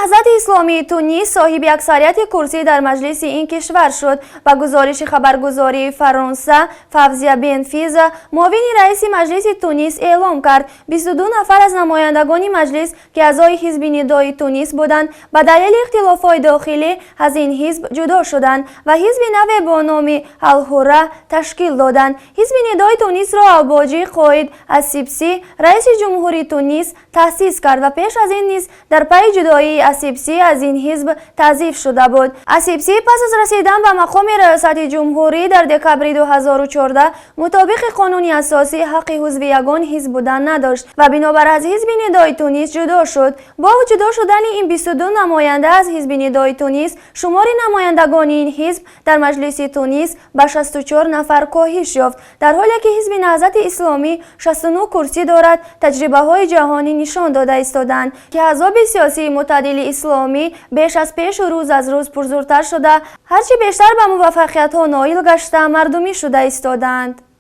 نهضت اسلامی تونس صاحب اکثریت کرسی در مجلس این کشور شد. با گزارش خبرگزاری فرانسه، فوزیه بنفیزا معاون رئیس مجلس تونس اعلام کرد 22 نفر از نمایندگان مجلس که اعضای حزب ندای تونس بودند به دلیل اختلافات داخلی از این حزب جدا شدند و حزب نو با نام الحره تشکیل دادند. حزب ندای تونس را الباجی قائد اسیبسی رئیس جمهوری تونس تأسیس کرد و پیش از این نیز در پی جدایی اسیبسی از این حزب تضعیف شده بود. اسیبسی پس از رسیدن به مقام ریاست جمهوری در دکامبر 2014 مطابق قانون اساسی حق عضو یگان حزب بودن نداشت و بنابر از حزب ندای تونس جدا شد. با جدا شدن این 22 نماینده از حزب ندای تونس، شمار نمایندگان این حزب در مجلس تونس به 64 نفر کاهش یافت، در حالی که حزب نهضت اسلامی 69 کرسی دارد. تجربه های جهانی نشان داده ایستادند که احزاب سیاسی معتدل اسلامی بیش از پیش و روز از روز پرزورتر شده، هرچی بیشتر به موفقیت ها نائل گشته مردمی شده ایستادند.